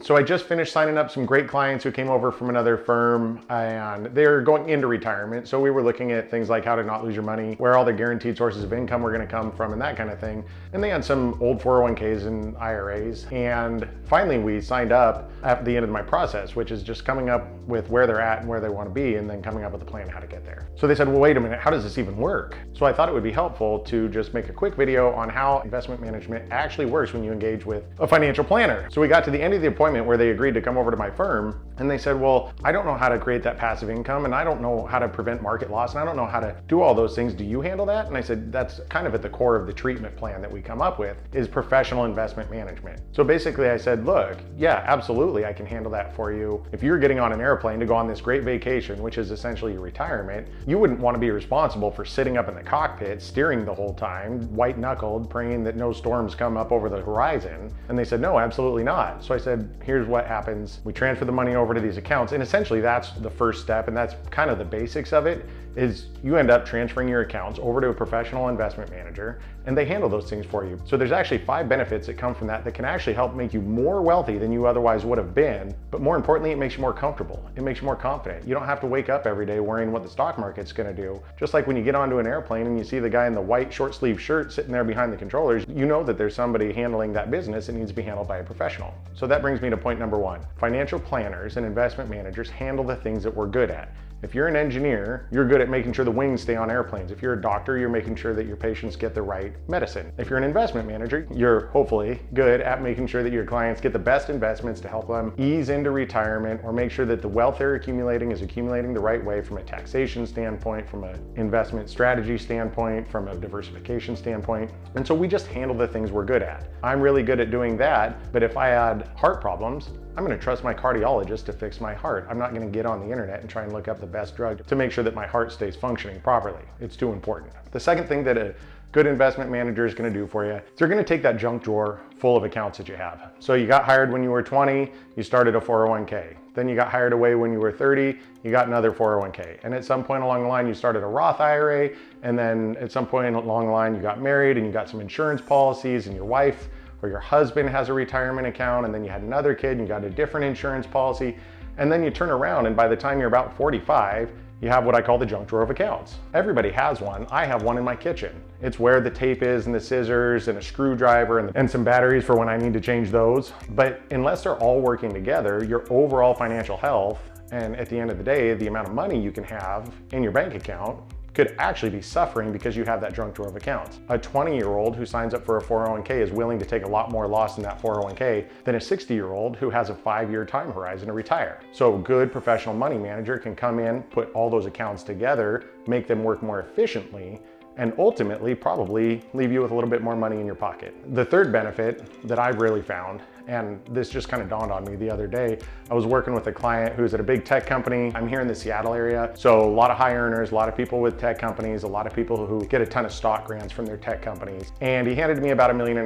So I just finished signing up some great clients who came over from another firm, and they're going into retirement. So we were looking at things like how to not lose your money, where all the guaranteed sources of income were going to come from, and that kind of thing. And they had some old 401ks and IRAs. And finally we signed up at the end of my process, which is just coming up with where they're at and where they want to be, and then coming up with a plan how to get there. So they said, well, wait a minute, how does this even work? So I thought it would be helpful to just make a quick video on how investment management actually works when you engage with a financial planner. So we got to the end of the appointment where they agreed to come over to my firm, and they said, well, I don't know how to create that passive income, and I don't know how to prevent market loss, and I don't know how to do all those things. Do you handle that? And I said, that's kind of at the core of the treatment plan that we come up with, is professional investment management. So basically I said, look, yeah, absolutely, I can handle that for you. If you're getting on an airplane to go on this great vacation, which is essentially your retirement, you wouldn't want to be responsible for sitting up in the cockpit, steering the whole time, white-knuckled, praying that no storms come up over the horizon. And they said, no, absolutely not. So I said, here's what happens. We transfer the money over to these accounts, and essentially that's the first step, and that's kind of the basics of it, is you end up transferring your accounts over to a professional investment manager, and they handle those things for you. So there's actually 5 benefits that come from that can actually help make you more wealthy than you otherwise would have been. But more importantly, it makes you more comfortable. It makes you more confident. You don't have to wake up every day worrying what the stock market's going to do. Just like when you get onto an airplane and you see the guy in the white short sleeve shirt sitting there behind the controllers, you know that there's somebody handling that business that needs to be handled by a professional. So that brings me to point number 1. Financial planners and investment managers handle the things that we're good at. If you're an engineer, you're good at making sure the wings stay on airplanes. If you're a doctor, you're making sure that your patients get the right medicine. If you're an investment manager, you're hopefully good at making sure that your clients get the best investments to help them ease into retirement, or make sure that the wealth they're accumulating is accumulating the right way from a taxation standpoint, from an investment strategy standpoint, from a diversification standpoint. And so we just handle the things we're good at. I'm really good at doing that, but if I had heart problems, I'm going to trust my cardiologist to fix my heart. I'm not going to get on the internet and try and look up the best drug to make sure that my heart stays functioning properly. It's too important. The second thing that a good investment manager is going to do for you is they're going to take that junk drawer full of accounts that you have. So you got hired when you were 20, you started a 401k. Then you got hired away when you were 30, you got another 401k. And at some point along the line, you started a Roth IRA. And then at some point along the line, you got married and you got some insurance policies, and your wife or your husband has a retirement account, and then you had another kid and you got a different insurance policy. And then you turn around, and by the time you're about 45, you have what I call the junk drawer of accounts. Everybody has one. I have one in my kitchen. It's where the tape is, and the scissors, and a screwdriver, and some batteries for when I need to change those. But unless they're all working together, your overall financial health, and at the end of the day, the amount of money you can have in your bank account, could actually be suffering because you have that junk drawer of accounts. A 20-year-old who signs up for a 401k is willing to take a lot more loss in that 401k than a 60-year-old who has a 5-year time horizon to retire. So a good professional money manager can come in, put all those accounts together, make them work more efficiently, and ultimately probably leave you with a little bit more money in your pocket. The third benefit that I've really found, and this just kind of dawned on me the other day, I was working with a client who's at a big tech company. I'm here in the Seattle area, so a lot of high earners, a lot of people with tech companies, a lot of people who get a ton of stock grants from their tech companies. And he handed me about $1.5 million,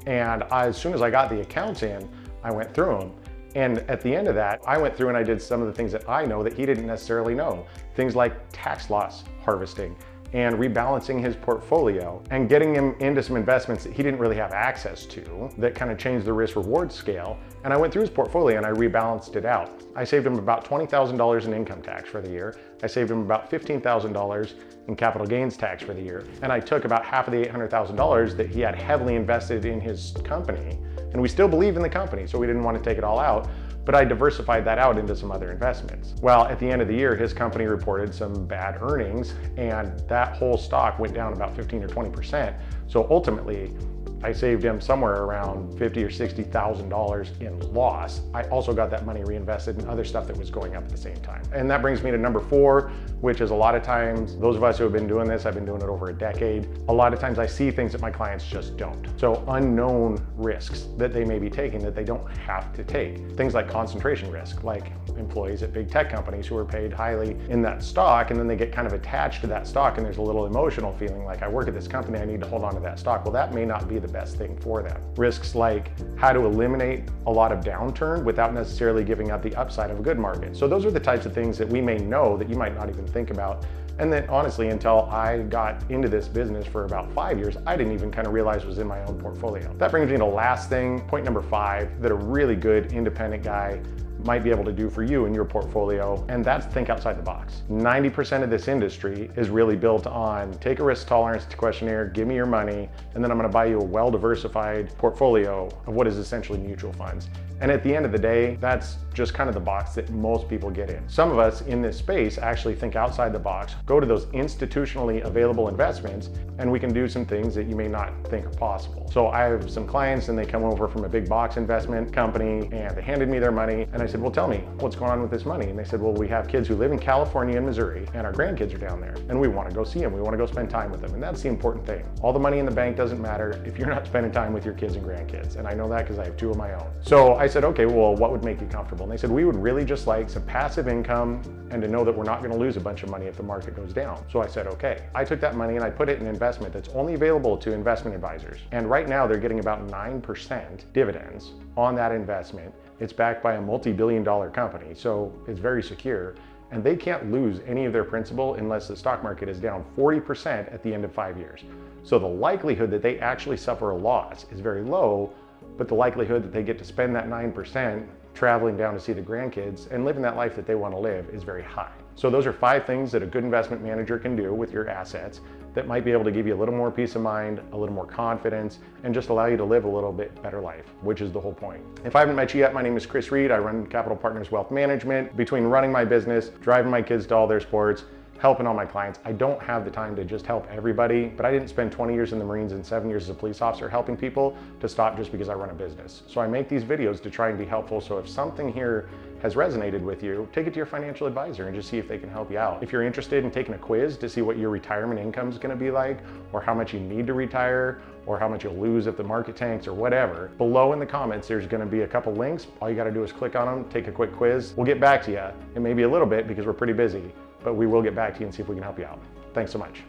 and as soon as I got the accounts in, I went through them. And at the end of that, I went through and I did some of the things that I know that he didn't necessarily know. Things like tax loss harvesting, and rebalancing his portfolio, and getting him into some investments that he didn't really have access to that kind of changed the risk reward scale. And I went through his portfolio and I rebalanced it out. I saved him about $20,000 in income tax for the year. I saved him about $15,000 in capital gains tax for the year. And I took about half of the $800,000 that he had heavily invested in his company. And we still believe in the company, so we didn't want to take it all out, but I diversified that out into some other investments. Well, at the end of the year, his company reported some bad earnings, and that whole stock went down about 15 or 20%. So ultimately, I saved him somewhere around $50,000 or $60,000 in loss. I also got that money reinvested in other stuff that was going up at the same time. And that brings me to number 4, which is a lot of times, those of us who have been doing this, I've been doing it over a decade, a lot of times I see things that my clients just don't. So unknown risks that they may be taking that they don't have to take. Things like concentration risk, like employees at big tech companies who are paid highly in that stock, and then they get kind of attached to that stock, and there's a little emotional feeling like, I work at this company, I need to hold on to that stock. Well, that may not be the best thing for them. Risks like how to eliminate a lot of downturn without necessarily giving up the upside of a good market. So those are the types of things that we may know that you might not even think about. And then honestly, until I got into this business for about 5 years, I didn't even kind of realize was in my own portfolio. That brings me to the last thing, point number 5, that a really good independent guy might be able to do for you in your portfolio, and that's think outside the box. 90% of this industry is really built on take a risk tolerance questionnaire, give me your money, and then I'm gonna buy you a well-diversified portfolio of what is essentially mutual funds. And at the end of the day, that's just kind of the box that most people get in. Some of us in this space actually think outside the box, go to those institutionally available investments, and we can do some things that you may not think are possible. So I have some clients and they come over from a big box investment company and they handed me their money and I said, well, tell me what's going on with this money. And they said, well, we have kids who live in California and Missouri and our grandkids are down there and we want to go see them. We want to go spend time with them. And that's the important thing. All the money in the bank doesn't matter if you're not spending time with your kids and grandkids. And I know that because I have 2 of my own. So I said, okay, well, what would make you comfortable? And they said, we would really just like some passive income and to know that we're not going to lose a bunch of money if the market goes down. So I said, okay. I took that money and I put it in an investment that's only available to investment advisors. And right now they're getting about 9% dividends on that investment. It's backed by a multi-billion-dollar company, so it's very secure. And they can't lose any of their principal unless the stock market is down 40% at the end of 5 years. So the likelihood that they actually suffer a loss is very low, but the likelihood that they get to spend that 9% traveling down to see the grandkids and living that life that they want to live is very high. So those are 5 things that a good investment manager can do with your assets that might be able to give you a little more peace of mind, a little more confidence, and just allow you to live a little bit better life, which is the whole point. If I haven't met you yet, my name is Chris Reed. I run Capital Partners Wealth Management. Between running my business, driving my kids to all their sports, helping all my clients, I don't have the time to just help everybody, but I didn't spend 20 years in the Marines and 7 years as a police officer helping people to stop just because I run a business. So I make these videos to try and be helpful. So if something here has resonated with you, take it to your financial advisor and just see if they can help you out. If you're interested in taking a quiz to see what your retirement income is going to be like, or how much you need to retire, or how much you'll lose if the market tanks or whatever, below in the comments, there's going to be a couple links. All you got to do is click on them, take a quick quiz. We'll get back to you. It may be a little bit because we're pretty busy, but we will get back to you and see if we can help you out. Thanks so much.